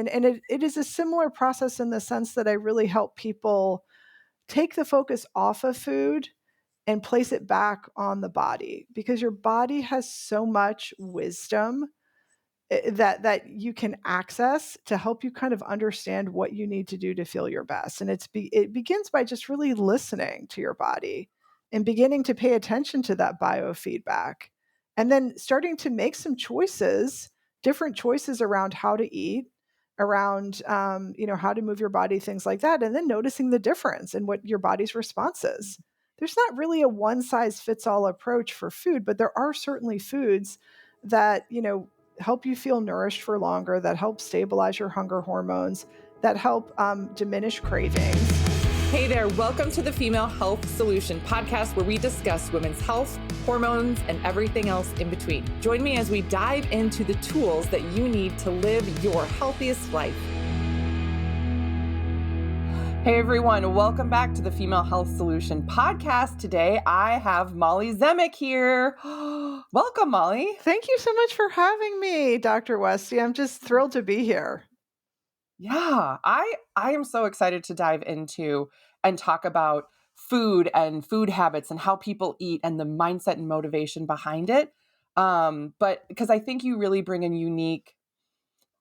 And it is a similar process in the sense that I really help people take the focus off of food and place it back on the body, because your body has so much wisdom that you can access to help you kind of understand what you need to do to feel your best. And it begins by just really listening to your body and beginning to pay attention to that biofeedback, and then starting to make some choices, different choices around how to eat, around how to move your body, things like that, and then noticing the difference in what your body's response is. There's not really a one size fits all approach for food, but there are certainly foods that help you feel nourished for longer, that help stabilize your hunger hormones, that help diminish cravings. Hey there, welcome to the Female Health Solution podcast, where we discuss women's health, hormones, and everything else in between. Join me as we dive into the tools that you need to live your healthiest life. Hey everyone, welcome back to the Female Health Solution podcast. Today I have Molly Zemek here. Welcome, Molly. Thank you so much for having me, Dr. Westy. I'm just thrilled to be here. Yeah, I am so excited to dive into and talk about food and food habits and how people eat and the mindset and motivation behind it. But because I think you really bring a unique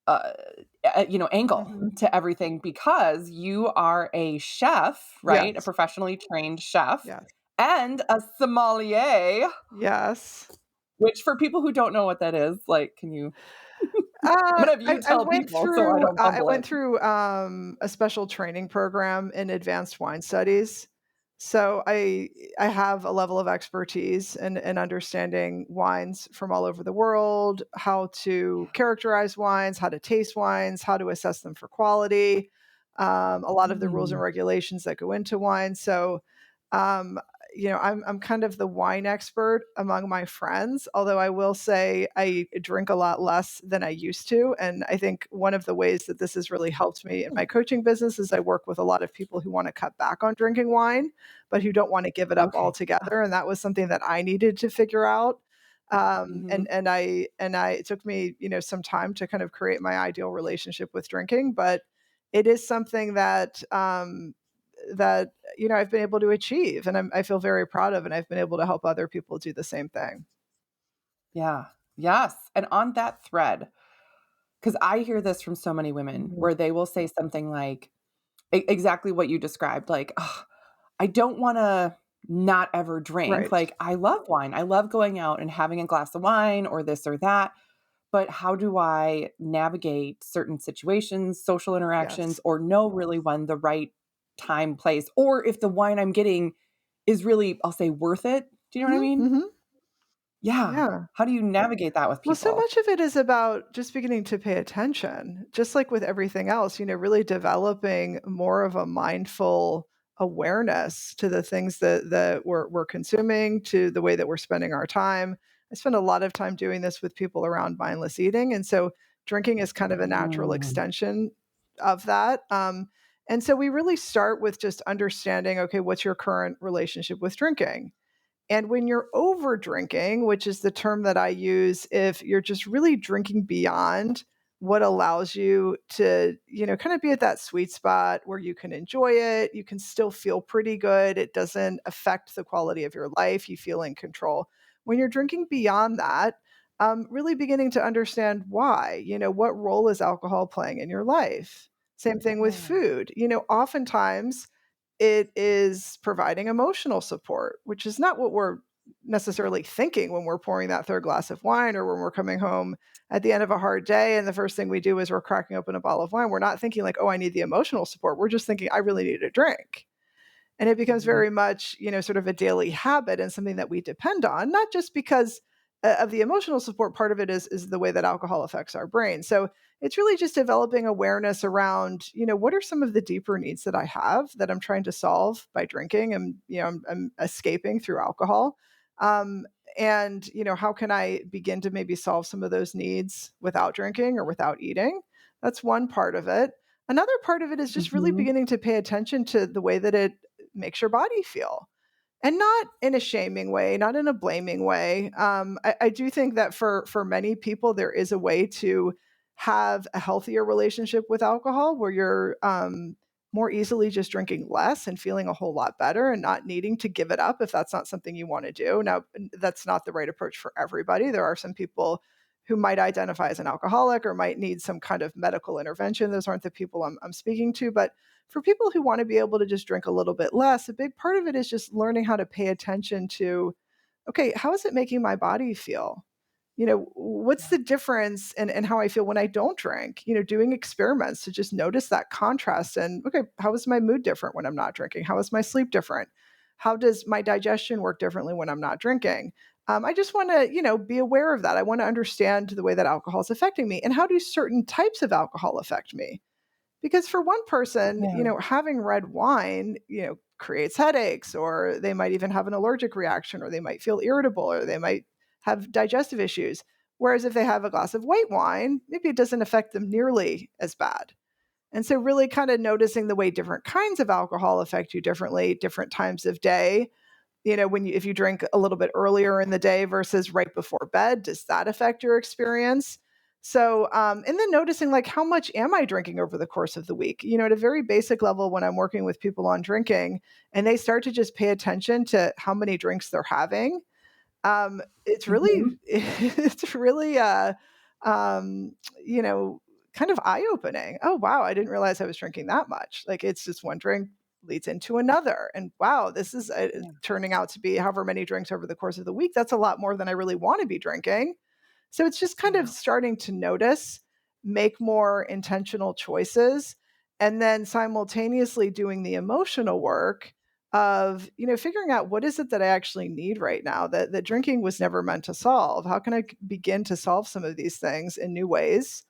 angle to everything, because you are a chef, right? Yes. A professionally trained chef. Yes. And a sommelier. Yes. Which, for people who don't know what that is, like, can you? I'm gonna have you tell people so I don't I fumble went it. through a special training program in advanced wine studies. So I have a level of expertise in understanding wines from all over the world, how to characterize wines, how to taste wines, how to assess them for quality, a lot of the rules and regulations that go into wine. So um, I'm kind of the wine expert among my friends, although I will say I drink a lot less than I used to. And I think one of the ways that this has really helped me in my coaching business is I work with a lot of people who want to cut back on drinking wine, but who don't want to give it up Okay. altogether. And that was something that I needed to figure out. Mhm. It took me, some time to kind of create my ideal relationship with drinking, but it is something that I've been able to achieve, and I feel very proud of, and I've been able to help other people do the same thing. Yeah. Yes. And on that thread, because I hear this from so many women where they will say something like exactly what you described, like, "Ugh, I don't want to not ever drink. Right. Like, I love wine. I love going out and having a glass of wine or this or that. But how do I navigate certain situations, social interactions, Yes. or know really when the right time, place, or if the wine I'm getting is really, I'll say, worth it? Do you know what I Mhm, mean? mhm. Yeah. Yeah. How do you navigate that with Well, so people? much of it is about just beginning to pay attention, just like with everything else, really developing more of a mindful awareness to the things that we're consuming, to the way that we're spending our time. I spend a lot of time doing this with people around mindless eating. And so drinking is kind of a natural Mm. extension of that. And so we really start with just understanding, okay, what's your current relationship with drinking? And when you're over drinking, which is the term that I use, if you're just really drinking beyond what allows you to, kind of be at that sweet spot where you can enjoy it, you can still feel pretty good, it doesn't affect the quality of your life, you feel in control. When you're drinking beyond that, really beginning to understand why, what role is alcohol playing in your life? Same thing with Yeah. food. Oftentimes it is providing emotional support, which is not what we're necessarily thinking when we're pouring that third glass of wine, or when we're coming home at the end of a hard day and the first thing we do is we're cracking open a bottle of wine. We're not thinking like, oh, I need the emotional support. We're just thinking, I really need a drink. And it becomes Mhm. very much, sort of a daily habit and something that we depend on, not just because of the emotional support. Part of it is the way that alcohol affects our brain. So it's really just developing awareness around, what are some of the deeper needs that I have that I'm trying to solve by drinking, and, I'm escaping through alcohol. Um, and, how can I begin to maybe solve some of those needs without drinking or without eating? That's one part of it. Another part of it is just really Mhm. beginning to pay attention to the way that it makes your body feel, and not in a shaming way, not in a blaming way. I do think that for many people, there is a way to have a healthier relationship with alcohol where you're more easily just drinking less and feeling a whole lot better and not needing to give it up if that's not something you want to do. Now, that's not the right approach for everybody. There are some people who might identify as an alcoholic or might need some kind of medical intervention. Those aren't the people I'm speaking to. But for people who want to be able to just drink a little bit less, a big part of it is just learning how to pay attention to, okay, how is it making my body feel? What's Yeah. the difference in how I feel when I don't drink? Doing experiments to just notice that contrast and, okay, how is my mood different when I'm not drinking? How is my sleep different? How does my digestion work differently when I'm not drinking? I just want to, be aware of that. I want to understand the way that alcohol is affecting me and how do certain types of alcohol affect me? Because for one person, Yeah. having red wine, creates headaches, or they might even have an allergic reaction, or they might feel irritable, or they might have digestive issues. Whereas if they have a glass of white wine, maybe it doesn't affect them nearly as bad. And so, really kind of noticing the way different kinds of alcohol affect you differently, different times of day, if you drink a little bit earlier in the day versus right before bed, does that affect your experience? So, and then noticing like how much am I drinking over the course of the week? At a very basic level, when I'm working with people on drinking, and they start to just pay attention to how many drinks they're having, it's Mhm. really, it's really, um, you know, kind of eye opening. Oh, wow. I didn't realize I was drinking that much. Like it's just one drink leads into another. And wow, this is Yeah. turning out to be however many drinks over the course of the week. That's a lot more than I really want to be drinking. So it's just kind of Yeah. starting to notice, make more intentional choices, and then simultaneously doing the emotional work of, figuring out what is it that I actually need right now that drinking was never meant to solve. How can I begin to solve some of these things in new ways?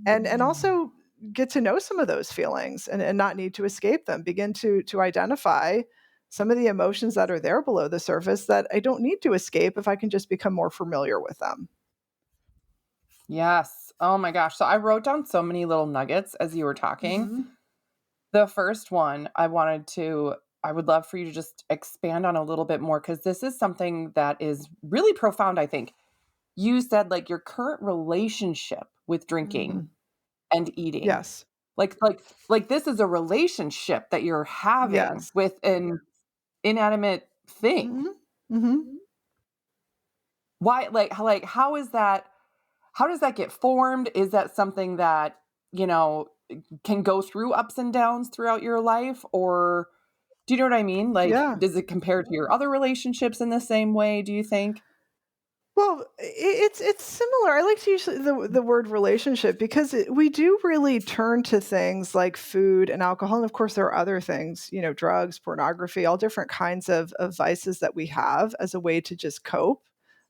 And Mm. also get to know some of those feelings and not need to escape them. Begin to identify some of the emotions that are there below the surface that I don't need to escape if I can just become more familiar with them. Yes. Oh my gosh. So I wrote down so many little nuggets as you were talking. Mhm. The first one I would love for you to just expand on a little bit more because this is something that is really profound, I think. You said like your current relationship with drinking Mhm. and eating. Yes. Like this is a relationship that you're having Yes. with an inanimate thing. Mhm. Mhm. Why like how does that get formed? Is that something that, you know, can go through ups and downs throughout your life? Or do you know what I mean? Like, Yeah. does it compare to your other relationships in the same way, do you think? Well, it's similar. I like to use the word relationship because we do really turn to things like food and alcohol, and of course there are other things, drugs, pornography, all different kinds of vices that we have as a way to just cope,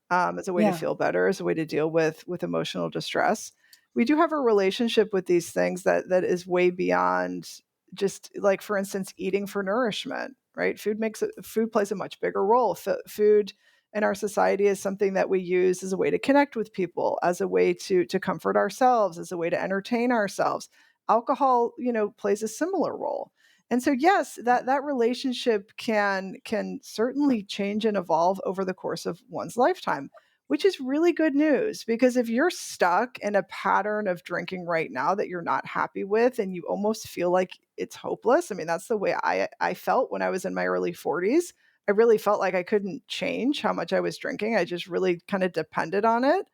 as a way to Yeah. feel better, as a way to deal with emotional distress. We do have a relationship with these things that is way beyond just like, for instance, eating for nourishment. Right? Food plays a much bigger role. Food in our society is something that we use as a way to connect with people, as a way to comfort ourselves, as a way to entertain ourselves. Alcohol, plays a similar role. And so yes, that relationship can certainly change and evolve over the course of one's lifetime, which is really good news because if you're stuck in a pattern of drinking right now that you're not happy with and you almost feel like it's hopeless. I mean, that's the way I felt when I was in my early 40s. I really felt like I couldn't change how much I was drinking. I just really kind of depended on it.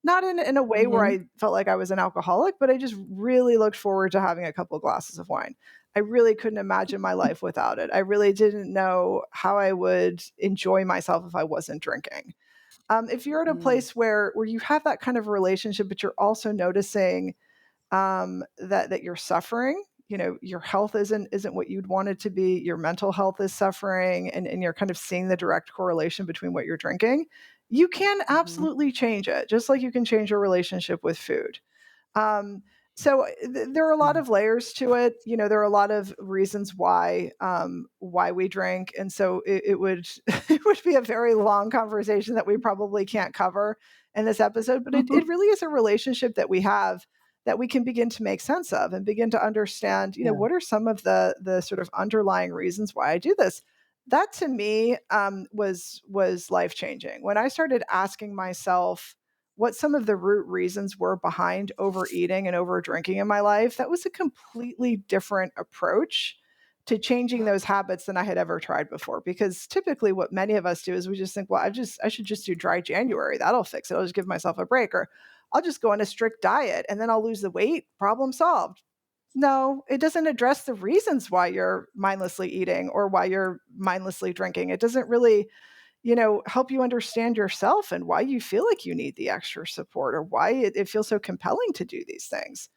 Not in a way where Mhm. I felt like I was an alcoholic, but I just really looked forward to having a couple glasses of wine. I really couldn't imagine my life without it. I really didn't know how I would enjoy myself if I wasn't drinking. If you're at a Mm. place where you have that kind of relationship, but you're also noticing that you're suffering. Your health isn't what you'd want it to be. Your mental health is suffering, and you're kind of seeing the direct correlation between what you're drinking. You can Mhm. absolutely change it, just like you can change your relationship with food. Um, so there are a lot Yeah. of layers to it. There are a lot of reasons why we drink, and so it would it would be a very long conversation that we probably can't cover in this episode. But it really is a relationship that we have that we can begin to make sense of and begin to understand. Yeah. What are some of the sort of underlying reasons why I do this. That to me was life changing when I started asking myself what some of the root reasons were behind overeating and over drinking in my life, that was a completely different approach to changing those habits than I had ever tried before. Because typically what many of us do is we just think, well, I should just do dry January. That'll fix it. I'll just give myself a break. Or I'll just go on a strict diet and then I'll lose the weight. Problem solved. No, it doesn't address the reasons why you're mindlessly eating or why you're mindlessly drinking. It doesn't really, help you understand yourself and why you feel like you need the extra support or why it feels so compelling to do these things.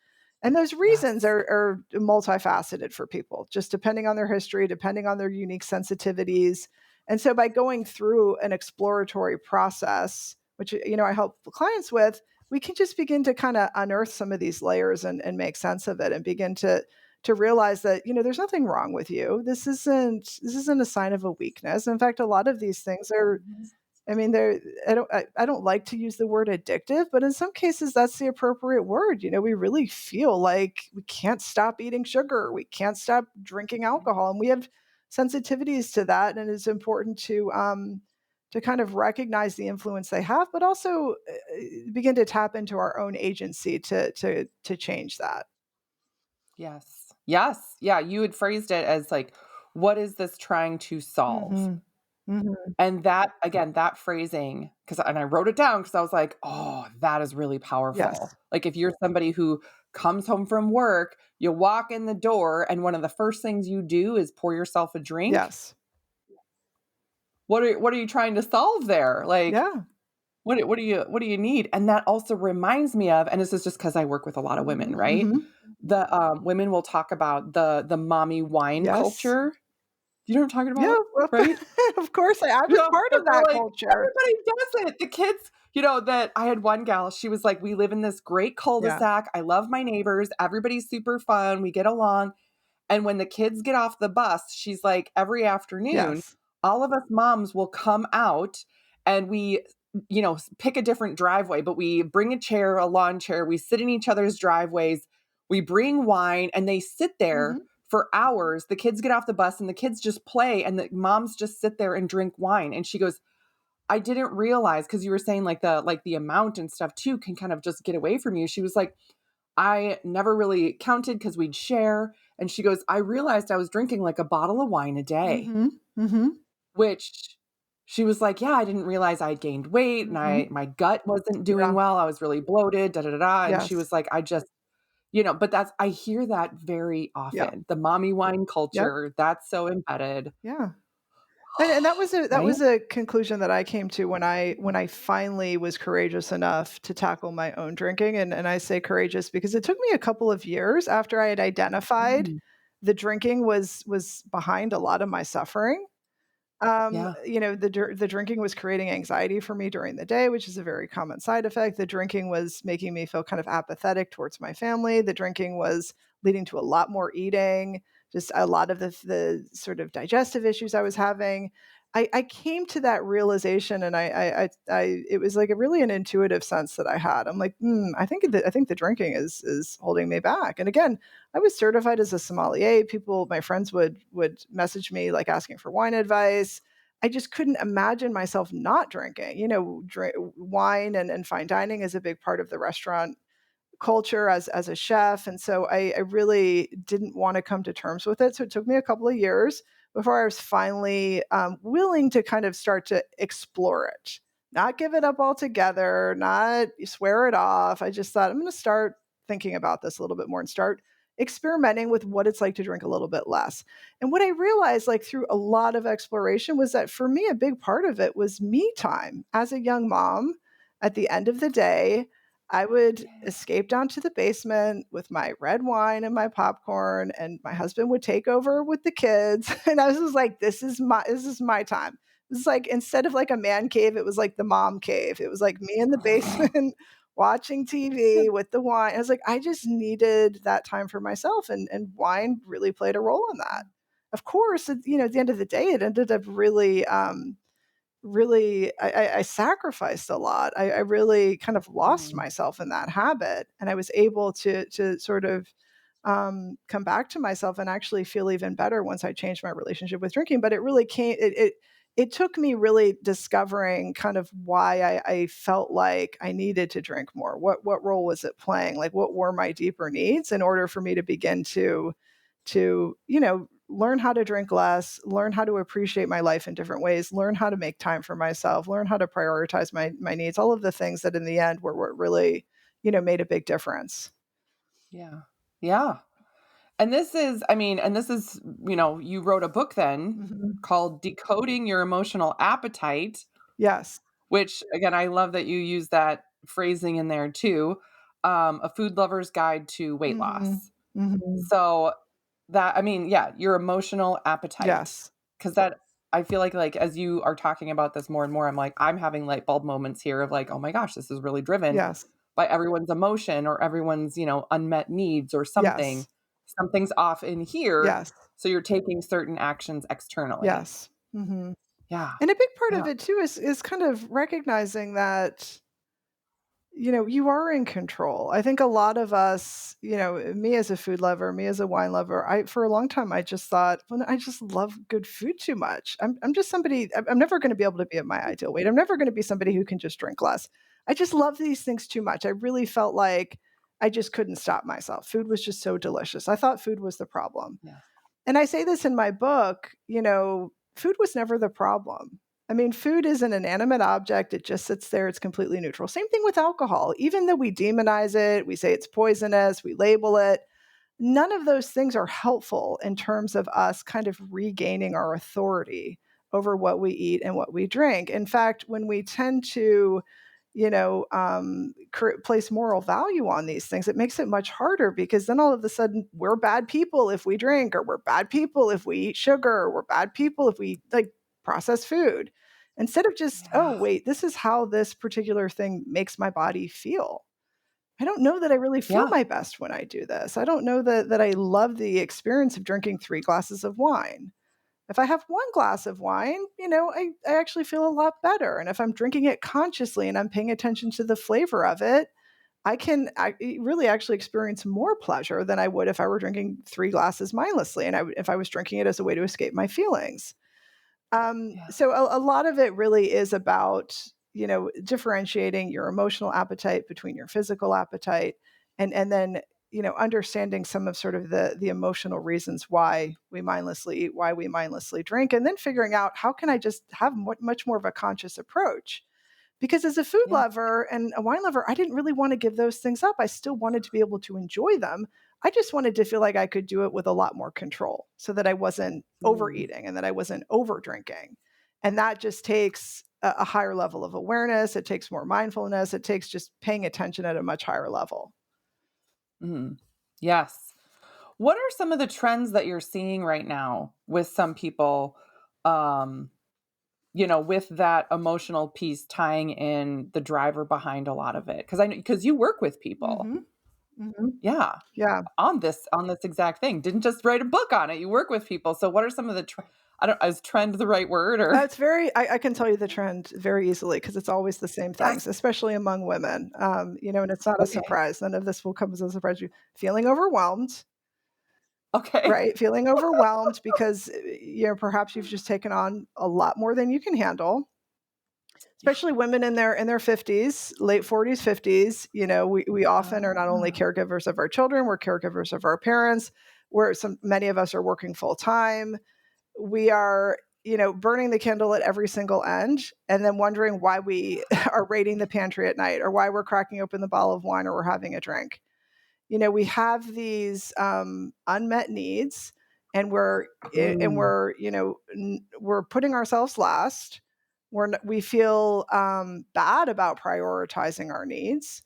And those reasons Yes. are multifaceted for people, just depending on their history, depending on their unique sensitivities. And so by going through an exploratory process, which, I help clients with, we can just begin to kind of unearth some of these layers and make sense of it and begin to realize that, there's nothing wrong with you. This isn't a sign of a weakness. In fact, a lot of these things are, Mhm. I mean, they're I don't like to use the word addictive, but in some cases that's the appropriate word. We really feel like we can't stop eating sugar, we can't stop drinking alcohol, and we have sensitivities to that, and it's important to kind of recognize the influence they have, but also begin to tap into our own agency to change that. Yes. Yes. Yeah, you had phrased it as like, "What is this trying to solve?" Mhm. Mhm. And that again, that phrasing, because and I wrote it down because I was like, "Oh, that is really powerful." Yes. Like, if you're somebody who comes home from work, you walk in the door, and one of the first things you do is pour yourself a drink, Yes. what are you trying to solve there? Like, Yeah. what do you need? And that also reminds me of, and this is just because I work with a lot of women, Mhm. right? Mhm. Women will talk about the mommy wine Yes. culture. You know what I'm talking Yeah, about, well, right? of course, I've been Yeah, part that of they're that like, culture. "Everybody does it." The kids, that I had one gal, she was like, "We live in this great Yeah. cul-de-sac. I love my neighbors. Everybody's super fun. We get along." And when the kids get off the bus, she's like, "Every afternoon, Yes. all of us moms will come out and we, pick a different driveway, but we bring a chair, a lawn chair, we sit in each other's driveways, we bring wine, and they sit there Mhm. for hours. The kids get off the bus and the kids just play, and the moms just sit there and drink wine." And she goes, "I didn't realize, because you were saying like the amount and stuff too can kind of just get away from you." She was like, "I never really counted because we'd share." And she goes, "I realized I was drinking like a bottle of wine a day," Mhm. Mhm. which she was like, "Yeah, I didn't realize I gained weight and Mhm. my gut wasn't doing Yeah. well. I was really bloated, da da da da." And she Yes. was like, "I just, but I hear that very Yeah. often. The mommy wine Yep. culture, that's so embedded, Yeah. And right? that was a conclusion that I came to when I finally was courageous enough to tackle my own drinking, and I say courageous because it took me a couple of years after I had identified Mm, the drinking was behind a lot of my suffering. yeah. The drinking was creating anxiety for me during the day, which is a very common side effect. The drinking was making me feel kind of apathetic towards my family. The drinking was leading to a lot more eating, just a lot of the sort of digestive issues I was having. I came to that realization, and it was like a really an intuitive sense that I had. I'm like, I think the drinking is holding me back. And again, I was certified as a sommelier. My friends would message me like asking for wine advice. I just couldn't imagine myself not drinking. Wine and fine dining is a big part of the restaurant culture as a chef, and so I really didn't want to come to terms with it. So it took me a couple of years before I was finally willing to kind of start to explore it, not give it up altogether, not swear it off. I just thought I'm going to start thinking about this a little bit more and start experimenting with what it's like to drink a little bit less. And what I realized, like through a lot of exploration, was that for me, a big part of it was me time as a young mom. At the end of the day, I would Yeah. escape down to the basement with my red wine and my popcorn, and my husband would take over with the kids. And I was just like, this is my time. It's like instead of like a man cave, it was like the mom cave. It was like me in the basement watching TV with the wine. I was like, I just needed that time for myself, and wine really played a role in that. Of course, at the end of the day, it ended up really I sacrificed a lot. I really kind of lost Mm, myself in that habit, and I was able to sort of come back to myself and actually feel even better once I changed my relationship with drinking. But it really came. it took me really discovering kind of why I felt like I needed to drink more. What role was it playing? Like, what were my deeper needs in order for me to begin to learn how to drink less, learn how to appreciate my life in different ways, learn how to make time for myself, learn how to prioritize my needs, all of the things that in the end were what really, made a big difference. Yeah. Yeah. And this is, I mean, and this is, you wrote a book then Mhm. called Decoding Your Emotional Appetite, Yes. which again, I love that you use that phrasing in there too. A food lover's guide to weight Mhm. loss. Mhm. So that, I mean, yeah, your emotional appetite. Yes. Cause that, I feel like as you are talking about this more and more, I'm like, I'm having light bulb moments here of like, oh my gosh, this is really driven Yes. by everyone's emotion or everyone's, unmet needs or something. Yes. Something's off in here. Yes. So you're taking certain actions externally. Yes. Mhm. Yeah. And a big part of Yeah. it too is kind of recognizing that you are in control. I think a lot of us, me as a food lover, me as a wine lover, for a long time I just thought, well, I just love good food too much. I'm just somebody. I'm never going to be able to be at my ideal weight. I'm never going to be somebody who can just drink less. I just love these things too much. I really felt like I just couldn't stop myself. Food was just so delicious. I thought food was the problem. Yeah. And I say this in my book, food was never the problem. I mean, food is an inanimate object. It just sits there. It's completely neutral. Same thing with alcohol. Even though we demonize it, we say it's poisonous, we label it, none of those things are helpful in terms of us kind of regaining our authority over what we eat and what we drink. In fact, when we tend to place moral value on these things, it makes it much harder because then all of a sudden we're bad people if we drink, or we're bad people if we eat sugar, or we're bad people if we like processed food. Instead of just, oh, Yeah. wait, this is how this particular thing makes my body feel. I don't know that I really feel Yeah. my best when I do this. I don't know that I love the experience of drinking 3 glasses of wine. If I have 1 glass of wine, I actually feel a lot better. And if I'm drinking it consciously and I'm paying attention to the flavor of it, I really actually experience more pleasure than I would if I were drinking 3 glasses mindlessly and if I was drinking it as a way to escape my feelings. Yeah. So a lot of it really is about, differentiating your emotional appetite between your physical appetite, and then, understanding some of sort of the emotional reasons why we mindlessly eat, why we mindlessly drink, and then figuring out how can I just have much more of a conscious approach. Because as a food Yeah. lover and a wine lover, I didn't really want to give those things up. I still wanted to be able to enjoy them. I just wanted to feel like I could do it with a lot more control so that I wasn't Mm. overeating and that I wasn't over drinking. And that just takes a higher level of awareness. It takes more mindfulness. It takes just paying attention at a much higher level. Mm. Yes. What are some of the trends that you're seeing right now with some people, um, with that emotional piece tying in the driver behind a lot of it? Because I know because you work with people. Hmm. Hmm. Yeah. Yeah. On this exact thing. Didn't just write a book on it. You work with people. So what are some of the I don't is trend the right word or It's I can tell you the trend very easily because it's always the same things, yes. especially among women. And it's not a Okay. surprise. None of this will come as a surprise to you. Feeling overwhelmed, Okay. right? Feeling overwhelmed because, perhaps you've just taken on a lot more than you can handle, Yeah. especially women in their 50s, late 40s, 50s. We often are not only Ah. caregivers of our children, we're caregivers of our parents. Many of us are working full time. We are, burning the candle at every single end and then wondering why we are raiding the pantry at night or why we're cracking open the bottle of wine or we're having a drink. We have these unmet needs, and Mm. we're putting ourselves last. We feel bad about prioritizing our needs,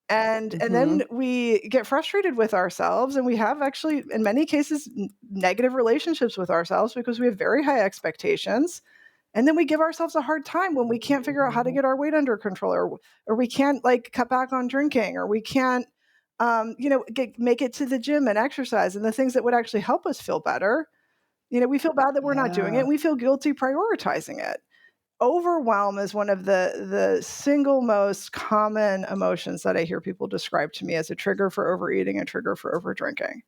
and then Mhm. we get frustrated with ourselves, and we have actually in many cases negative relationships with ourselves because we have very high expectations, and then we give ourselves a hard time when we can't figure out how to get our weight under control, or we can't like cut back on drinking, or we can't make it to the gym and exercise and the things that would actually help us feel better. We feel bad that we're not doing it, Yeah. and we feel guilty prioritizing it. Overwhelm is one of the single most common emotions that I hear people describe to me as a trigger for overeating, a trigger for overdrinking.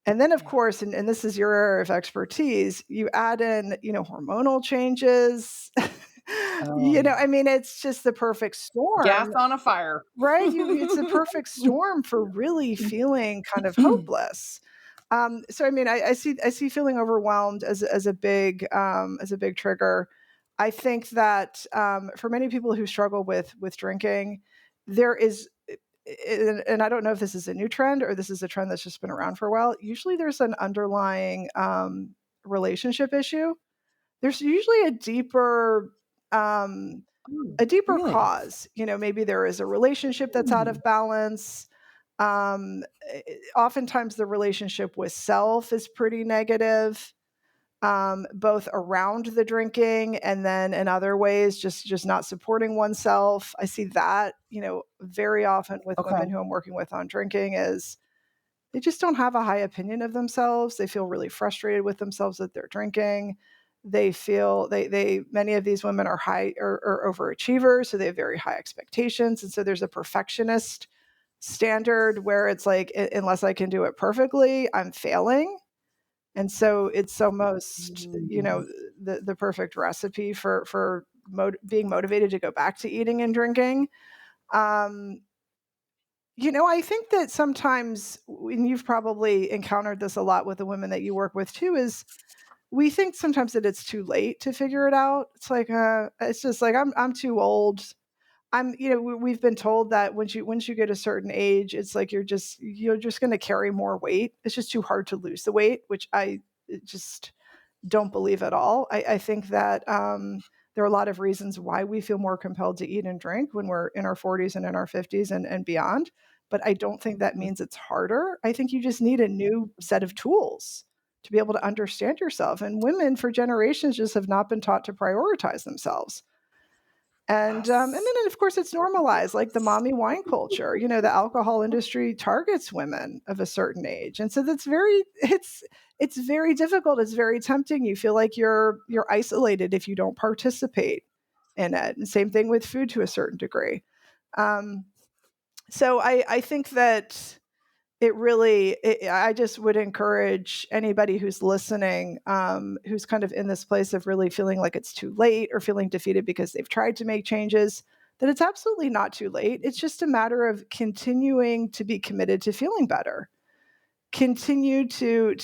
And then, of Yeah. course, and this is your area of expertise, you add in, hormonal changes. Oh, yeah. I mean, it's just the perfect Gas storm, on a fire. right? It's a perfect storm for really feeling kind of hopeless. So I mean, I see feeling overwhelmed as a big trigger. I think that for many people who struggle with drinking, there is, and I don't know if this is a new trend or this is a trend that's just been around for a while. Usually, there's an underlying relationship issue. There's usually um, Oh, a deeper really? cause. Maybe there is a relationship that's out Mm, of balance. Oftentimes, the relationship with self is pretty negative, both around the drinking and then in other ways, just not supporting oneself. I see that, very often with women okay. who I'm working with on drinking is they just don't have a high opinion of themselves. They feel really frustrated with themselves that they're drinking. They feel they many of these women are high or overachievers, so they have very high expectations. And so there's a perfectionist standard where it's like, unless I can do it perfectly, I'm failing. And so it's almost, Mhm. the perfect recipe for being motivated to go back to eating and drinking. Um, I think that sometimes, and you've probably encountered this a lot with the women that you work with too, is we think sometimes that it's too late to figure it out. It's like, it's just like I'm too old. We've been told that once you get a certain age, it's like you're just going to carry more weight. It's just too hard to lose the weight, which I just don't believe at all. I think that there are a lot of reasons why we feel more compelled to eat and drink when we're in our 40s and in our 50s and beyond. But I don't think that Mhm. means it's harder. I think you just need a new set of tools to be able to understand yourself. And women for generations just have not been taught to prioritize themselves. And then, Yes. of course, it's normalized, like the mommy wine culture. The alcohol industry targets women of a certain age, and so it's very difficult. It's very tempting. You feel like you're isolated if you don't participate in it. And same thing with food to a certain degree. Um, so I think that I just would encourage anybody who's listening, who's kind of in this place of really feeling like it's too late or feeling defeated because they've tried to make changes, that it's absolutely not too late. It's just a matter of continuing to be committed to feeling better. Continue to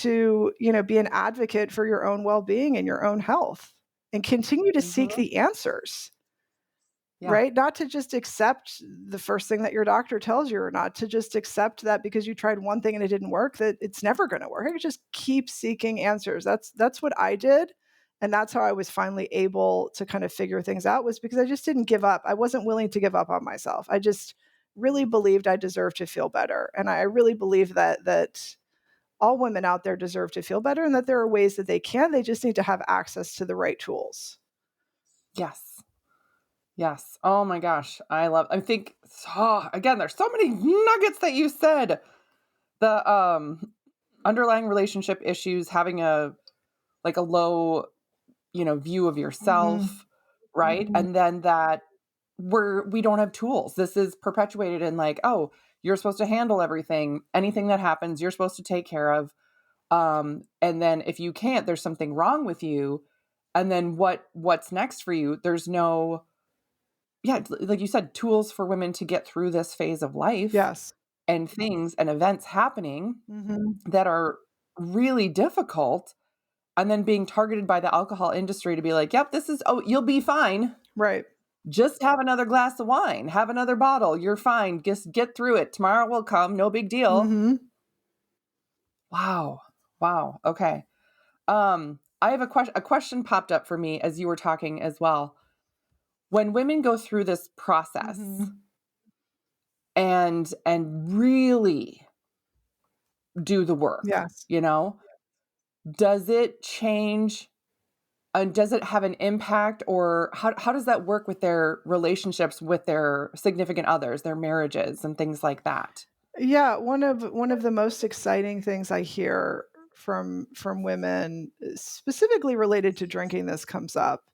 be an advocate for your own well-being and your own health, and continue to seek Mhm. the answers. Yeah. Right? Not to just accept the first thing that your doctor tells you, or not to just accept that because you tried one thing and it didn't work, that it's never gonna work. I just keep seeking answers. That's what I did, and that's how I was finally able to kind of figure things out, was because I just didn't give up. I wasn't willing to give up on myself. I just really believed I deserved to feel better, and I really believe that all women out there deserve to feel better, and that there are ways that they can. They just need to have access to the right tools. Yes. Yes. Oh my gosh. I think, again, there's so many nuggets that you said. The underlying relationship issues, having a low, view of Mhm. yourself, right? And then that we don't have tools. This is perpetuated in like, oh, you're supposed to handle everything. Anything that happens, you're supposed to take care of. And then if you can't, there's something wrong with you. And then what's next for you? There's no, yeah, like you said, tools for women to get through this phase of life Yes. and things and events happening Mhm. that are really difficult, and then being targeted by the alcohol industry to be like, "Yep, you'll be fine. Right. Just have another glass of wine, have another bottle. You're fine. Just get through it. Tomorrow will come. No big deal." Mhm. Wow. Wow. Okay. I have a question popped up for me as you were talking as well. When women go through this process Mhm. and really do the work, Yes. does it change, and does it have an impact, or how does that work with their relationships with their significant others, their marriages and things like that? Yeah, one of the most exciting things I hear from women, specifically related to drinking, this comes up,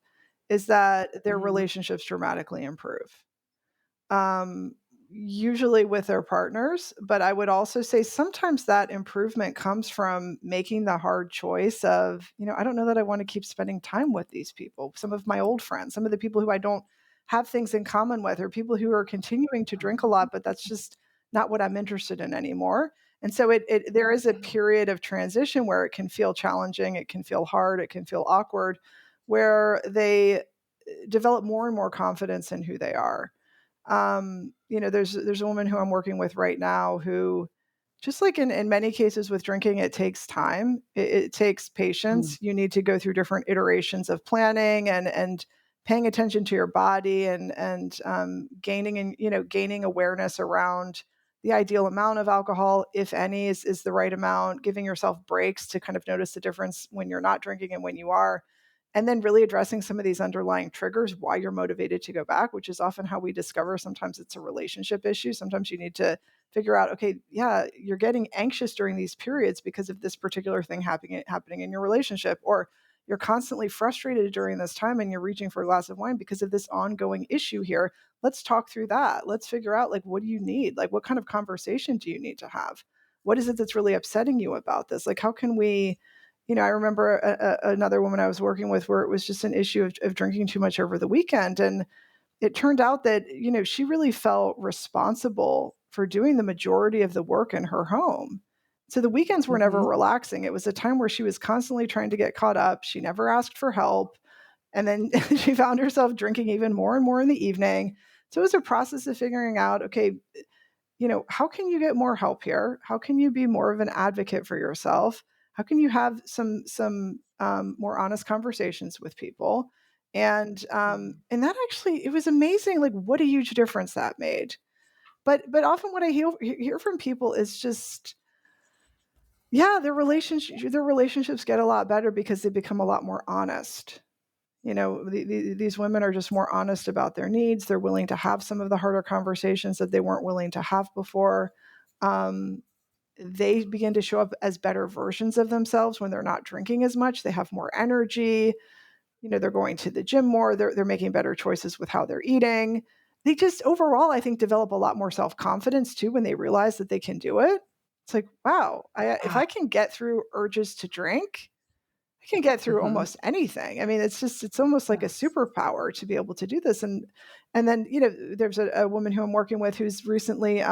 is that their Mhm. relationships dramatically improve. Um, usually with their partners. But I would also say sometimes that improvement comes from making the hard choice of, I don't know that I want to keep spending time with these people. Some of my old friends, some of the people who I don't have things in common with, or people who are continuing to drink a lot, but that's just not what I'm interested in anymore. And so there is a period of transition where it can feel challenging, it can feel hard, it can feel awkward, where they develop more and more confidence in who they are. There's a woman who I'm working with right now who, just like in many cases with drinking, it takes time. It takes Mm, patience. You need to go through different iterations of planning and paying attention to your body and gaining awareness around the ideal amount of alcohol, if any, is the right amount. Giving yourself breaks to kind of notice the difference when you're not drinking and when you are, and then really addressing some of these underlying triggers, why you're motivated to go back, which is often how we discover sometimes it's a relationship issue. Sometimes you need to figure out, okay, yeah, you're getting anxious during these periods because of this particular thing happening in your relationship, or you're constantly frustrated during this time and you're reaching for a glass of wine because of this ongoing issue here. Let's talk through that. Let's figure out, like, what do you need? Like, what kind of conversation do you need to have? What is it that's really upsetting you about this? Like, how can we, I remember another woman I was working with where it was just an issue of drinking too much over the weekend. And it turned out that, she really felt responsible for doing the majority of the work in her home. So the weekends were never mhm. relaxing. It was a time where she was constantly trying to get caught up. She never asked for help. And then she found herself drinking even more and more in the evening. So it was a process of figuring out, okay, how can you get more help here? How can you be more of an advocate for yourself? How can you have some more honest conversations with people? And that actually, it was amazing. Like, what a huge difference that made. But often what I hear from people is just, yeah, their relationships get a lot better because they become a lot more honest. These women are just more honest about their needs. They're willing to have some of the harder conversations that they weren't willing to have before. Um, they begin to show up as better versions of themselves when they're not drinking as much. They have more energy. They're going to the gym more. They're making better choices with how they're eating. They just overall, I think, develop a lot more self confidence too when they realize that they can do it. It's like, wow, if Yeah. I can get through urges to drink, I can get through Mhm. almost anything. I mean, it's almost like a Yes. superpower to be able to do this. And then, there's a woman who I'm working with who's recently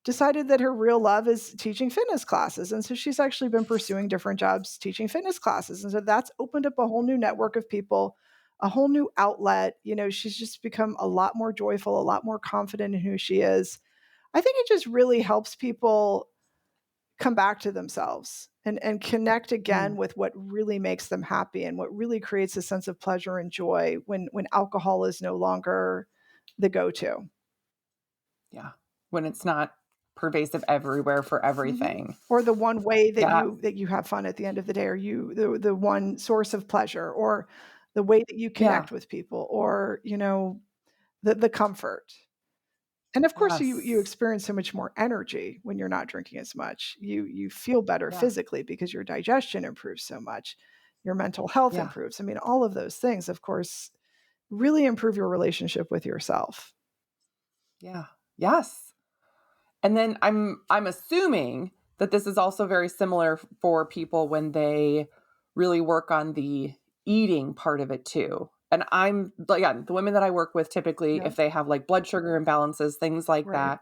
decided that her real love is teaching fitness classes. And so she's actually been pursuing different jobs teaching fitness classes. And so that's opened up a whole new network of people, a whole new outlet. She's just become a lot more joyful, a lot more confident in who she is. I think it just really helps people come back to themselves and connect again Mm, with what really makes them happy and what really creates a sense of pleasure and joy when alcohol is no longer the go-to. yeah. When it's not pervasive everywhere for Mhm. everything. Or the one way that Yeah. you have fun at the end of the day, or the one source of pleasure, or the way that you Yeah. connect with people, or the comfort. And of course, you Yes. experience so much more energy when you're not drinking as much. You feel better Yeah. physically because your digestion improves so much. Your mental health Yeah. improves. I mean, all of those things, of course, really improve your relationship with yourself. Yeah. Yes. And then I'm assuming that this is also very similar for people when they really work on the eating part of it too. And I'm like, yeah, the women that I work with typically, Yeah. if they have like blood sugar imbalances, things like Right. that,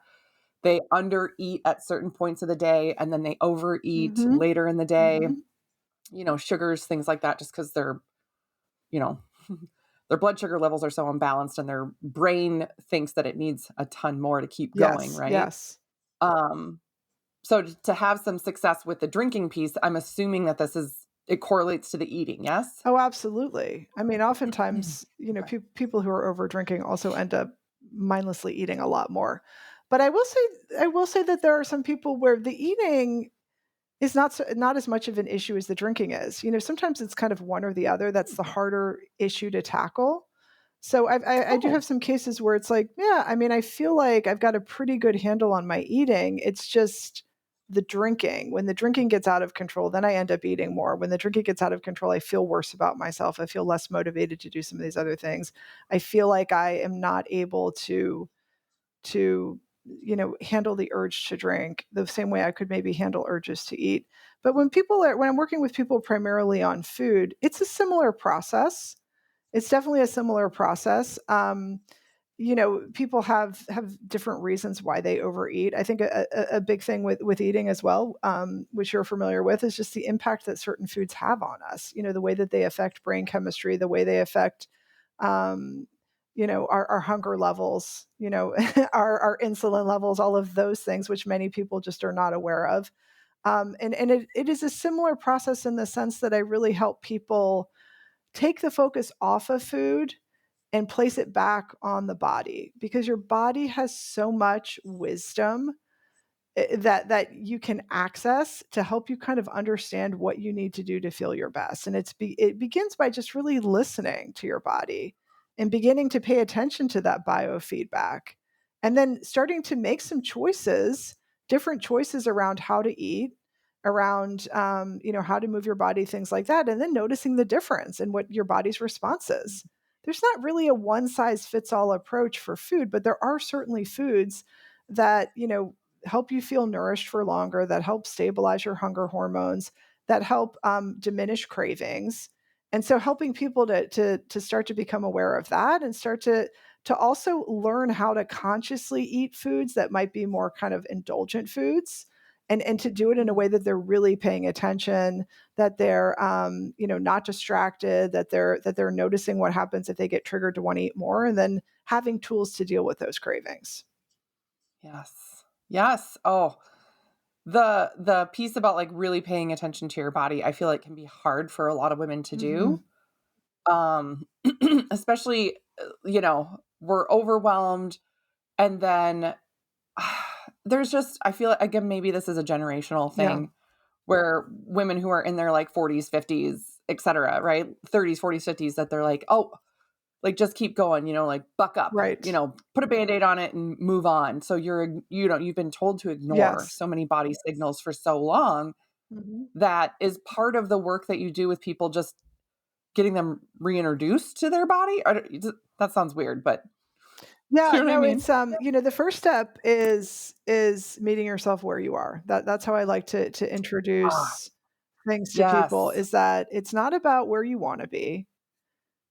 they undereat at certain points of the day and then they overeat Mhm. later in the day, Mhm. sugars, things like that, just because you know, their blood sugar levels are so unbalanced and their brain thinks that it needs a ton more to keep going, Yes. right? Yes. Um, so to have some success with the drinking piece, I'm assuming that it correlates to the eating, yes? Oh, absolutely. I mean, oftentimes, Okay. people who are over drinking also end up mindlessly eating a lot more. But I will say that there are some people where the eating is not as much of an issue as the drinking is. Sometimes it's kind of one or the other that's the Hmm. harder issue to tackle. So I do Oh, have some cases where it's like, yeah, I mean, I feel like I've got a pretty good handle on my eating. It's just the drinking. When the drinking gets out of control, then I end up eating more. When the drinking gets out of control, I feel worse about myself. I feel less motivated to do some of these other things. I feel like I am not able to to, handle the urge to drink the same way I could maybe handle urges to eat. But when I'm working with people primarily on food, it's a similar process. It's definitely a similar process. People have different reasons why they overeat. I think a big thing with eating as well, which you're familiar with, is just the impact that certain foods have on us. The way that they affect brain chemistry, the way they affect, um, our hunger levels, our insulin levels, all of those things, which many people just are not aware of. And it is a similar process in the sense that I really help people take the focus off of food and place it back on the body, because your body has so much wisdom that you can access to help you kind of understand what you need to do to feel your best. And it begins by just really listening to your body and beginning to pay attention to that biofeedback, and then starting to make some choices, different choices around how to eat, around how to move your body, things like that, and then noticing the difference in what your body's response is. There's not really a one size fits all approach for food, but there are certainly foods that help you feel nourished for longer, that help stabilize your hunger hormones, that help diminish cravings. And so helping people to start to become aware of that, and start to also learn how to consciously eat foods that might be more kind of indulgent foods, and to do it in a way that they're really paying attention, that they're not distracted, that they're noticing what happens if they get triggered to want to eat more, and then having tools to deal with those cravings. Yes. Yes. Oh, the piece about, like, really paying attention to your body, I feel like can be hard for a lot of women to Mhm. do. Um, especially, we're overwhelmed, and then there's just I feel like, again, maybe this is a generational Yeah, thing where women who are in their, like, 40s, 50s, etcetera, right? 30s, 40s, 50s, that they're like, "Oh, like, just keep going, like, buck up, right. put a Band-Aid on it and move on." So you've been told to ignore Yes. so many body signals for so long. Mhm. That is part of the work that you do with people, just getting them reintroduced to their body. That sounds weird, but do Yeah, you know what I no, mean? it's the first step is meeting yourself where you are. That's how I like to Ah, introduce things to people, yes. is that it's not about where you want to be.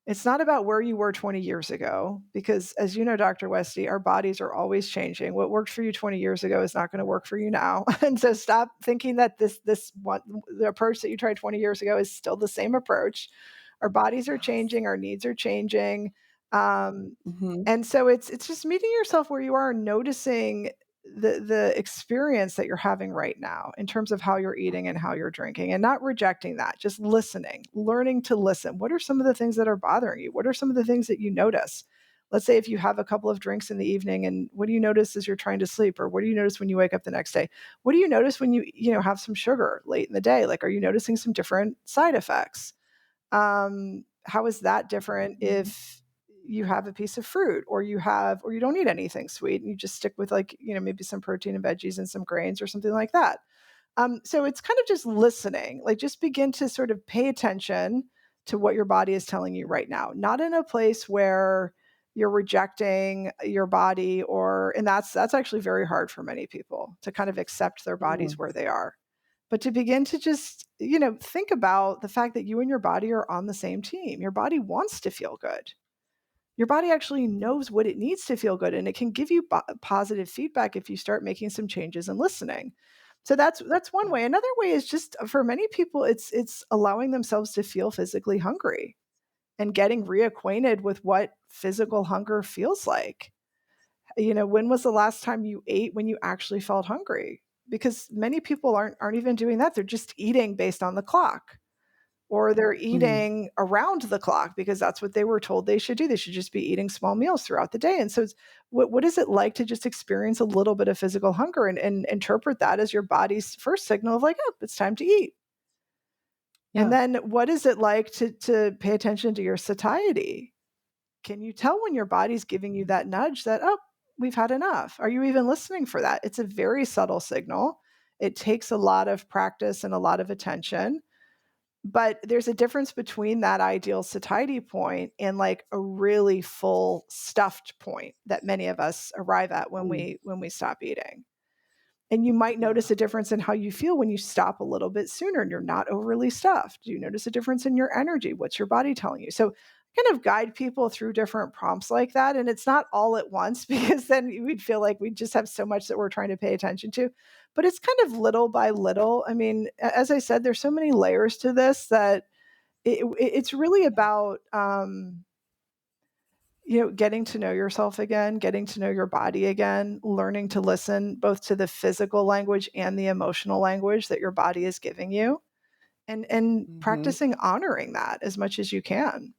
It's not about where you were 20 years ago, because as you know, Dr. Westy, our bodies are always changing. What worked for you 20 years ago is not going to work for you now. And so stop thinking that this one, the approach that you tried 20 years ago, is still the same approach. Our bodies are Yes. changing, our needs are changing. Um, Mhm. and so it's just meeting yourself where you are, and noticing the experience that you're having right now in terms of how you're eating and how you're drinking, and not rejecting that, just listening, learning to listen. What are some of the things that are bothering you? What are some of the things that you notice? Let's say if you have a couple of drinks in the evening, and what do you notice as you're trying to sleep, or what do you notice when you wake up the next day? What do you notice when you have some sugar late in the day? Like, are you noticing some different side effects? How is that different Mhm. if you have a piece of fruit, or you don't eat anything sweet, and you just stick with, like, maybe some protein and veggies and some grains or something like that? So it's kind of just listening, like, just begin to sort of pay attention to what your body is telling you right now, not in a place where you're rejecting your body, and that's actually very hard for many people to kind of accept their bodies Mm. where they are. But to begin to just, think about the fact that you and your body are on the same team. Your body wants to feel good. Your body actually knows what it needs to feel good, and it can give you positive feedback if you start making some changes and listening. So that's one Yeah. way. Another way is just, for many people, it's allowing themselves to feel physically hungry, and getting reacquainted with what physical hunger feels like. When was the last time you ate when you actually felt hungry? Because many people aren't even doing that. They're just eating based on the clock, or they're Mm. eating around the clock because that's what they were told they should do. They should just be eating small meals throughout the day. And so what is it like to just experience a little bit of physical hunger, and interpret that as your body's first signal of, like, oh, it's time to eat. And Yeah. then what is it like to pay attention to your satiety? Can you tell when your body's giving you that nudge that, oh, we've had enough? Are you even listening for that? It's a very subtle signal. It takes a lot of practice and a lot of attention. But there's a difference between that ideal satiety point and like a really full stuffed point that many of us arrive at Mm, when we stop eating. And you might yeah. notice a difference in how you feel when you stop a little bit sooner and you're not overly stuffed. Do you notice a difference in your energy? What's your body telling you? So kind of guide people through different prompts like that. And it's not all at once because then we'd feel like we just have so much that we're trying to pay attention to. But it's kind of little by little. I mean, as I said, there's so many layers to this that it's really about getting to know yourself again, getting to know your body again, learning to listen both to the physical language and the emotional language that your body is giving you, and Hmm. practicing honoring that as much as you can,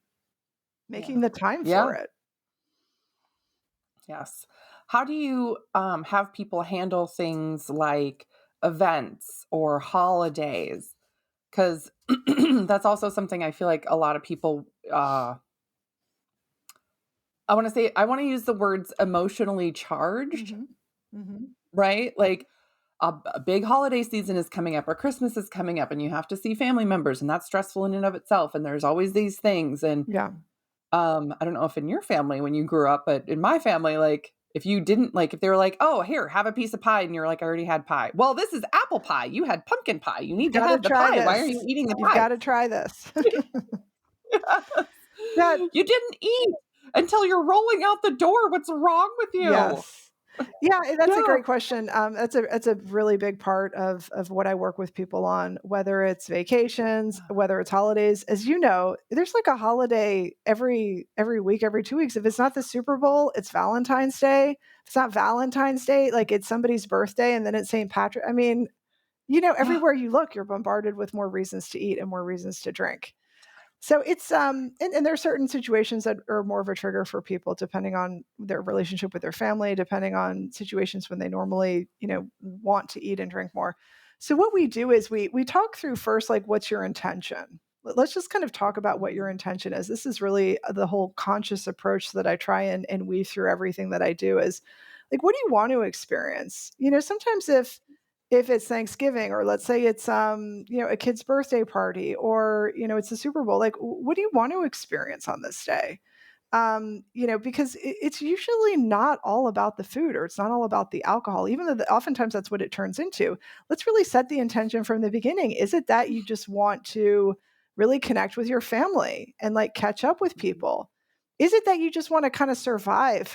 making Yeah. the time for Yeah. it. Yes. How do you have people handle things like events or holidays? Because that's also something I feel like a lot of people, I want to use the words emotionally charged, Mhm. Mhm. right? Like a big holiday season is coming up or Christmas is coming up and you have to see family members and that's stressful in and of itself. And there's always these things. And Yeah. I don't know if in your family when you grew up, but in my family, like if you didn't like, if they were like, oh, here, have a piece of pie. And you're like, I already had pie. Well, this is apple pie. You had pumpkin pie. You You've need to gotta have the try pie. Why are you this. eating the You've pie? gotta try this. Yes. Yeah. You didn't eat until you're rolling out the door. What's wrong with you? Yes. Yeah, that's a Yeah. great question. That's a really big part of what I work with people on, whether it's vacations, whether it's holidays. As you know, there's like a holiday every week, every 2 weeks. If it's not the Super Bowl, it's Valentine's Day. If it's not Valentine's Day, like it's somebody's birthday, and then it's St. Patrick. I mean, Yeah. everywhere you look, you're bombarded with more reasons to eat and more reasons to drink. So it's and there are certain situations that are more of a trigger for people depending on their relationship with their family, depending on situations when they normally, want to eat and drink more. So what we do is we talk through first like what's your intention? Let's just kind of talk about what your Mhm. intention is. This is really the whole conscious approach that I try and weave through everything that I do is like what do you want to experience? Sometimes if it's Thanksgiving or let's say it's a kid's birthday party or it's the Super Bowl, like what do you want to experience on this day? Because it's usually not all about the food or it's not all about the alcohol, even though oftentimes that's what it turns into. Let's really set the intention from the beginning. Is it that you just want to really connect with your family and like catch up with Mhm. people? Is it that you just want to kind of survive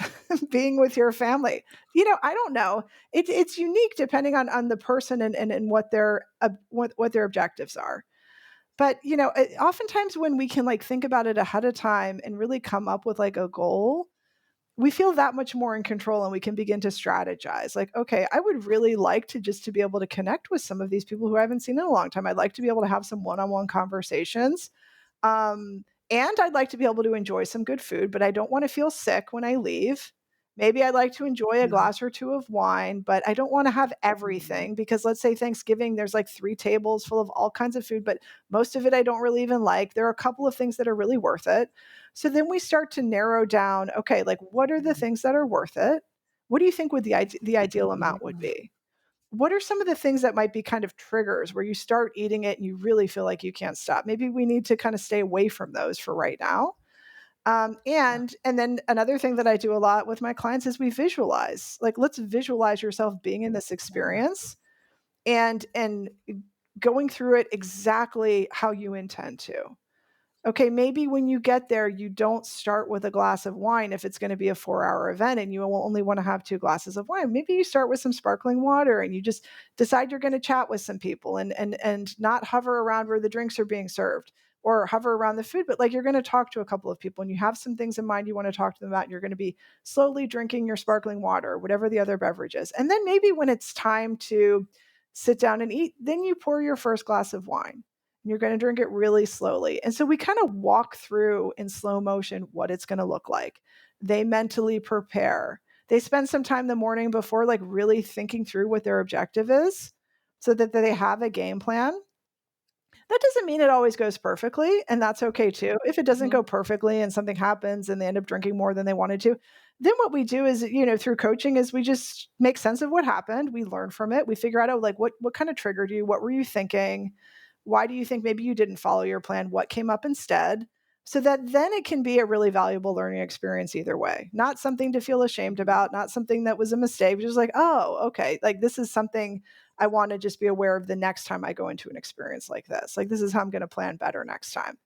being with your family? I don't know. It's unique depending on the person and what what their objectives are. But oftentimes when we can like think about it ahead of time and really come up with like a goal, we feel that much more in control and we can begin to strategize. Like, okay, I would really like to just to be able to connect with some of these people who I haven't seen in a long time. I'd like to be able to have some one-on-one conversations. And I'd like to be able to enjoy some good food, but I don't want to feel sick when I leave. Maybe I'd like to enjoy a Yeah. glass or two of wine, but I don't want to have Mhm. everything because let's say Thanksgiving, there's like 3 tables full of all kinds of food, but most of it I don't really even like. There are a couple of things that are really worth it. So then we start to narrow down, okay, like what are the Mhm. things that are worth it? What do you think would the ideal amount would Mhm. be? What are some of the things that might be kind of triggers where you start eating it and you really feel like you can't stop? Maybe we need to kind of stay away from those for right now. Yeah. And then another thing that I do a lot with my clients is we visualize. Like, let's visualize yourself being in this Yeah. experience and going through it exactly how you intend to. Okay, maybe when you get there, you don't start with a glass of wine if it's going to be a 4-hour event and you will only want to have 2 glasses of wine. Maybe you start with some sparkling water and you just decide you're going to chat with some people and not hover around where the drinks are being served or hover around the food, but like you're going to talk to a couple of people and you have some things in mind you want to talk to them about and you're going to be slowly drinking your sparkling water or whatever the other beverage is. And then maybe when it's time to sit down and eat, then you pour your first glass of wine and you're going to drink it really slowly. And so we kind of walk through in slow motion what it's going to look like. They mentally prepare. They spend some time the morning before, like really thinking through what their objective is so that they have a game plan. That doesn't mean it always goes perfectly, and that's okay too. If it doesn't Mhm. go perfectly and something happens and they end up drinking more than they wanted to, then what we do is, through coaching is we just make sense of what happened. We learn from it. We figure out, oh, like what kind of triggered you? What were you thinking? Why do you think maybe you didn't follow your plan? What came up instead? So that then it can be a really valuable learning experience either way. Not something to feel ashamed Mhm. about, not something that was a mistake, just like, oh, okay, like this is something I want to just be aware of the next time I go into an experience like this. Like, this is how I'm going to plan better next time.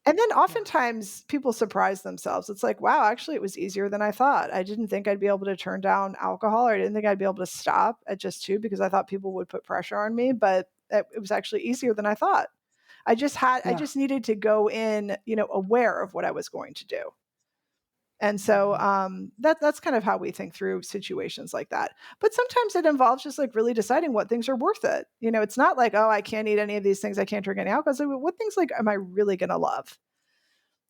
And then Yeah. oftentimes people surprise themselves. It's like, wow, actually, it was easier than I thought. I didn't think I'd be able to turn down alcohol, or I didn't think I'd be able to stop at just two because I thought people would put pressure on me. But it was actually easier than I thought. I Yeah. just needed to go in, aware of what I was going to do. And so Mhm. that's kind of how we think through situations like that. But sometimes it involves just like really deciding what things are worth it. It's not like, oh, I can't eat any of these things. I can't drink any alcohol. So what things like am I really going to love?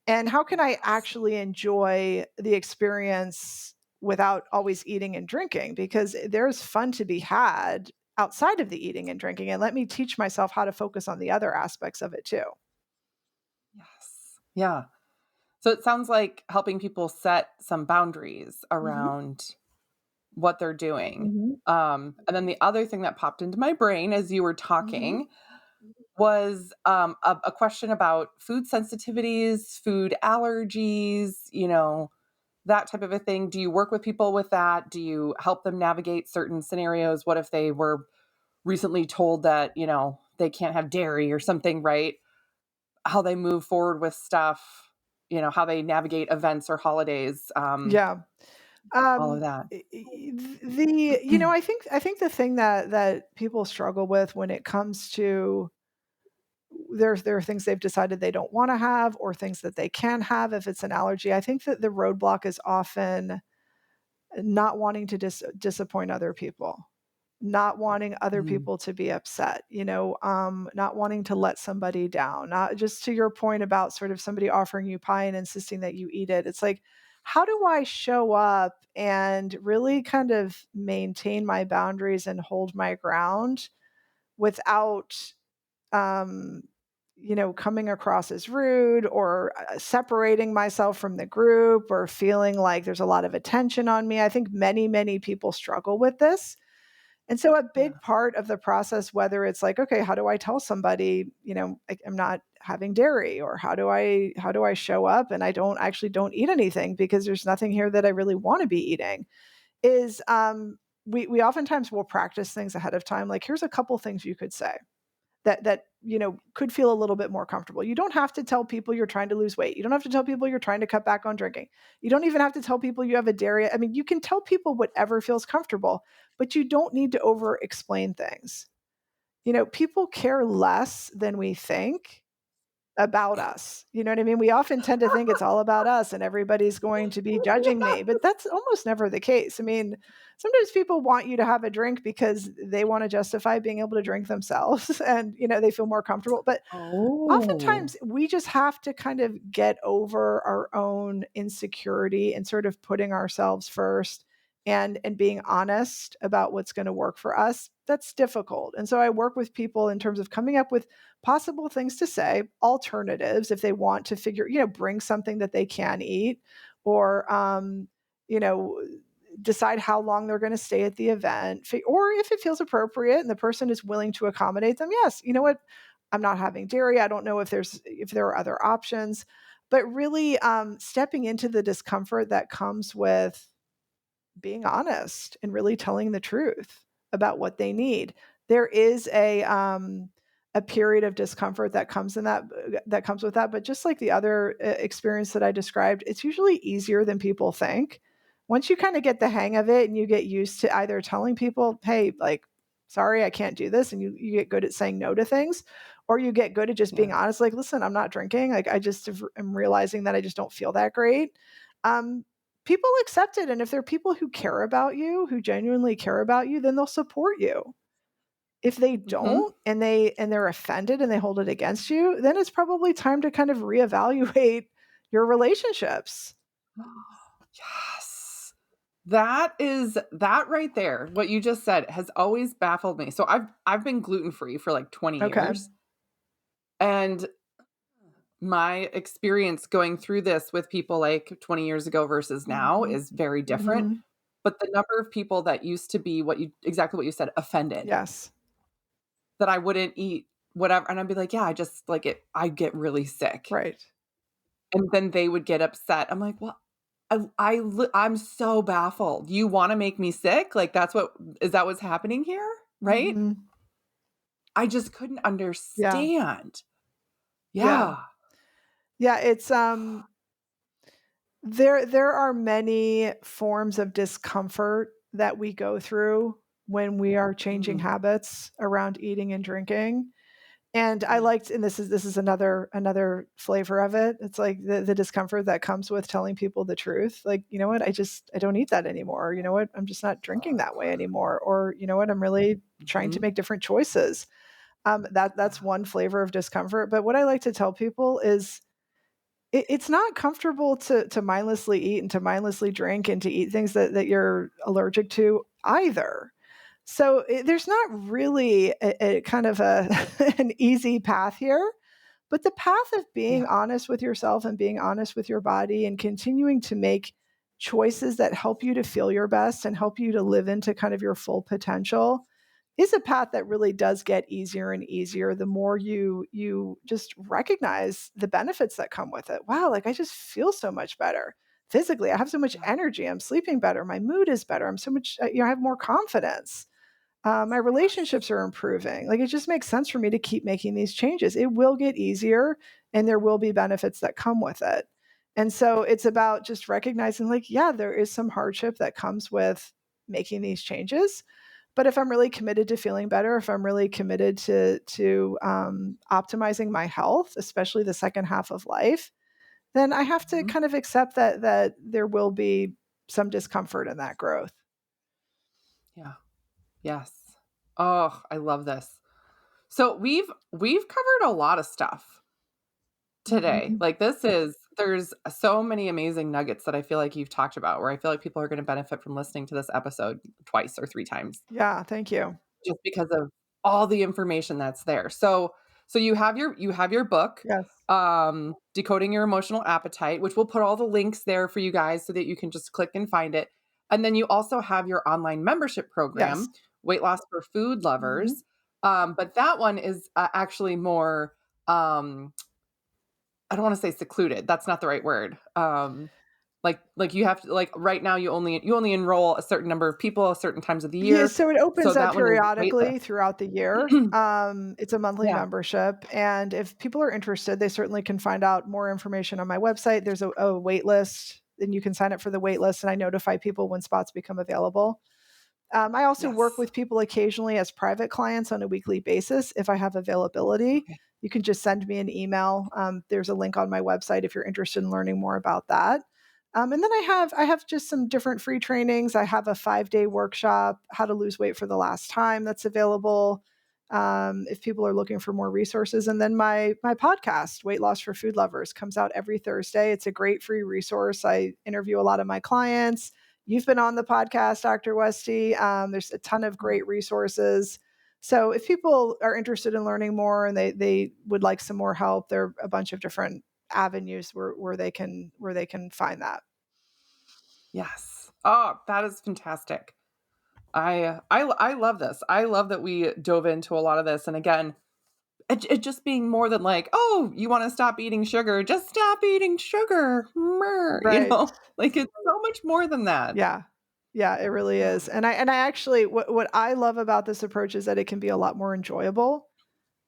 And how can I Yes. actually enjoy the experience without always eating and drinking? Because there's fun to be had outside of the eating and drinking. And let me teach myself how to focus on the other aspects of it too. Yes. Yeah. So it sounds like helping people set some boundaries Hmm. around what they're doing. Hmm. And then the other thing that popped into my brain as you were Hmm. talking was a question about food sensitivities, food allergies, that type of a thing. Do you work with people with that? Do you help them navigate certain scenarios? What if they were recently told that, they can't have dairy or something, right? How they move forward with stuff, how they navigate events or holidays, Yeah. all of Um, that. I think the thing that people struggle with when it comes to there are things they've decided they don't want to have or things that they can have if it's an allergy. I think that the roadblock is often not wanting to disappoint other people, not wanting other Mm, people to be upset, not wanting to let somebody down. Not just to your point about sort of somebody offering you pie and insisting that you eat it. It's like, how do I show up and really kind of maintain my boundaries and hold my ground without um, coming across as rude or separating myself from the group or feeling like there's a lot of attention on me. I think many, many people struggle with this. And so, a yeah, big part of the process, whether it's like, okay, how do I tell somebody, I'm not having dairy, or how do I show up and I don't eat anything because there's nothing here that I really want to be eating, is we oftentimes will practice things ahead of time. Like, here's a couple things you could say that could feel a little bit more comfortable. You don't have to tell people you're trying to lose weight. You don't have to tell people you're trying to cut back on drinking. You don't even have to tell people you have a dairy. I mean, you can tell people whatever feels comfortable, but you don't need to over explain things. People care less than we think about us. You know what I mean? We often tend to think it's all about us and everybody's going to be judging me, but that's almost never the case. I mean, sometimes people want you to have a drink because they want to justify being able to drink themselves and, they feel more comfortable. But oh, oftentimes we just have to kind of get over our own insecurity and sort of putting ourselves first and being honest about what's going to work for us. That's difficult. And so I work with people in terms of coming up with possible things to say, alternatives if they want to bring something that they can eat, or you know decide how long they're going to stay at the event, or if it feels appropriate and the person is willing to accommodate them, yes, you know what, I'm not having dairy. I don't know if there are other options, but really stepping into the discomfort that comes with being honest and really telling the truth about what they need. There is a period of discomfort that comes that comes with that, but just like the other experience that I described, it's usually easier than people think. Once you kind of get the hang of it and you get used to either telling people, "Hey, like, sorry, I can't do this," and you get good at saying no to things, or you get good at just yeah, being honest, like, "Listen, I'm not drinking. Like, I just am realizing that I just don't feel that great." Um, People accept it, and if there are people who care about you, who genuinely care about you, then they'll support you. If they hmm, don't and they're offended and they hold it against you, then it's probably time to kind of reevaluate your relationships. yes. That right there, what you just said has always baffled me. So I've been gluten free for like 20 Okay. years, and my experience going through this with people like 20 years ago versus now Mhm. is very different. Mhm. But the number of people that used to be exactly what you said, offended Yes. that I wouldn't eat whatever. And I'd be like, yeah, I just like it. I get really sick. Right. And then they would get upset. I'm like, well, I'm so baffled. You want to make me sick? Like is that what's happening here? Right? Mhm. I just couldn't Yeah. understand. Yeah. Yeah. Yeah, it's, there are many forms of discomfort that we go through when we are changing Mm, habits around eating and drinking. And I yeah. liked and this is another flavor of it. It's like the discomfort that comes with telling people the truth. Like, "You know what? I don't eat that anymore." Or, "You know what? I'm just not drinking that way anymore." Or, "You know what? I'm really trying to Mhm. make different choices." That's Yeah. one flavor of discomfort. But what I like to tell people is it's not comfortable to mindlessly eat and to mindlessly drink and to eat things that you're allergic to either. So, there's not really a kind of a an easy path here, but the path of Yeah. being honest with yourself and being honest with your body and continuing to make choices that help you to feel your best and help you to live into kind of your full potential is a path that really does get easier and easier the more you just recognize the benefits that come with it. Wow, like I just feel so much better physically. I have so much Yeah. energy. I'm sleeping better. My mood is better. I'm so much, I have more confidence. My Yes. relationships are improving. Like it just makes sense for me to keep making these changes. It will get easier and there will be benefits that come with it. And so it's about just recognizing, like, yeah, there is some hardship that comes with making these changes. But if I'm really committed to feeling better, if I'm really committed to optimizing my health, especially the second half of life, then I have to Mhm. kind of accept that there will be some discomfort in that growth. Yeah. Yes. Oh, I love this. So we've covered a lot of stuff today. Mhm. Like there's so many amazing nuggets that I feel like you've talked about where I feel like people are going to benefit from listening to this episode twice or three times Yeah, thank you. just because of all the information that's there. So you have your book, Yes. Decoding Your Emotional Appetite, which we'll put all the links there for you guys so that you can just click and find it. And then you also have your online membership Yes. program, Weight Loss for Food Mhm. Lovers. But that one is actually more um, I don't want to say secluded. That's not the right word. Like you have to like right now you only enroll a certain number of people at certain times of the Yeah, year. so it So opens up that one is waitlist. periodically throughout the year. It's a monthly Yeah. membership, and if people are interested, they certainly can find out more information on my website. There's a wait list, and you can sign up for the wait list, and I notify people when spots become available. I also work Yes. with people occasionally as private clients on a weekly basis if I have availability. Okay. You can just send me an email. There's a link on my website if you're interested in learning more about that. And then I have just some different free trainings. I have a 5-day workshop, how to lose weight for the last time, that's available. If people are looking for more resources, and then my podcast, Weight Loss for Food Lovers, comes out every Thursday. It's a great free resource. I interview a lot of my clients. You've been on the podcast, Dr. Westy. There's a ton of Mm. great resources. So if people are interested in learning more and they would like some more help, there are a bunch of different avenues where they can find that. Yes. Oh, that is fantastic. I love this. I love that we dove into a lot of this. And again, it just being more than like, oh, you want to stop eating sugar? Just stop eating sugar. Right. Like it's so much more than that. Yeah. Yeah, it really Yeah. is. And I actually what I love about this approach is that it can be a lot more enjoyable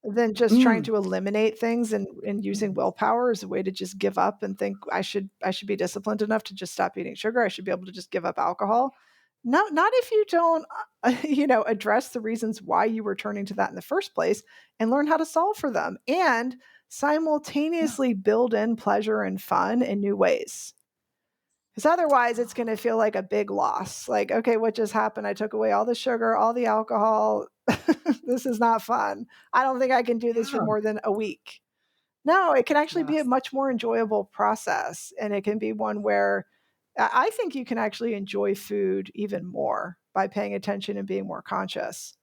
than just trying Mm. to eliminate things and using Yes. willpower as a way to just give up and think I should be disciplined enough to just stop eating sugar. I should be able to just give up alcohol. Not if you don't address the reasons why you were turning to that in the first place and learn how to solve for them and Yeah. simultaneously build in pleasure and fun in new ways. Because otherwise, it's going to feel like a big loss. Like, okay, what just happened? I took away all the sugar, all the alcohol. This is not fun. I don't think I can do this for Yeah. more than a week. No, it can actually be a Yes. much more enjoyable process. And it can be one where I think you can actually enjoy food even more by paying attention and being more conscious.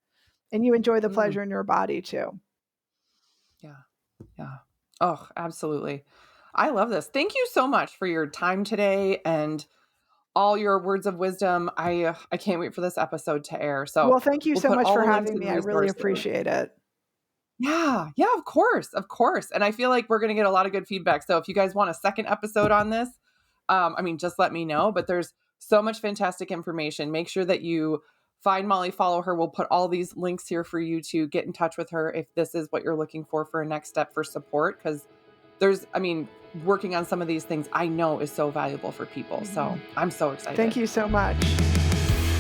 And you enjoy the Mm. pleasure in your body too. Yeah. Yeah. Oh, absolutely. I love this. Thank you so much for your time today and all your words of wisdom. I can't wait for this episode to air. So Well, thank you we'll so put much all for the links having and me. I really resources. appreciate it. Yeah, yeah, of course, of course. And I feel like we're going to get a lot of good feedback. So if you guys want a second episode on this, I mean, just let me know. But there's so much fantastic information. Make sure that you find Molly, follow her. We'll put all these links here for you to get in touch with her if this is what you're looking for a next step for support. Because I mean, working on some of these things I know is so valuable for people. Mhm. So I'm so Thank excited. you so much.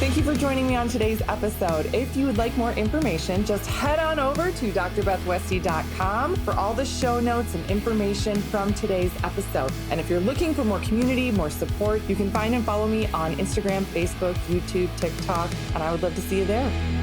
Thank you for joining me on today's episode. If you would like more information, just head on over to drbethwesty.com for all the show notes and information from today's episode. And if you're looking for more community, more support, you can find and follow me on Instagram, Facebook, YouTube, TikTok, and I would love to see you there.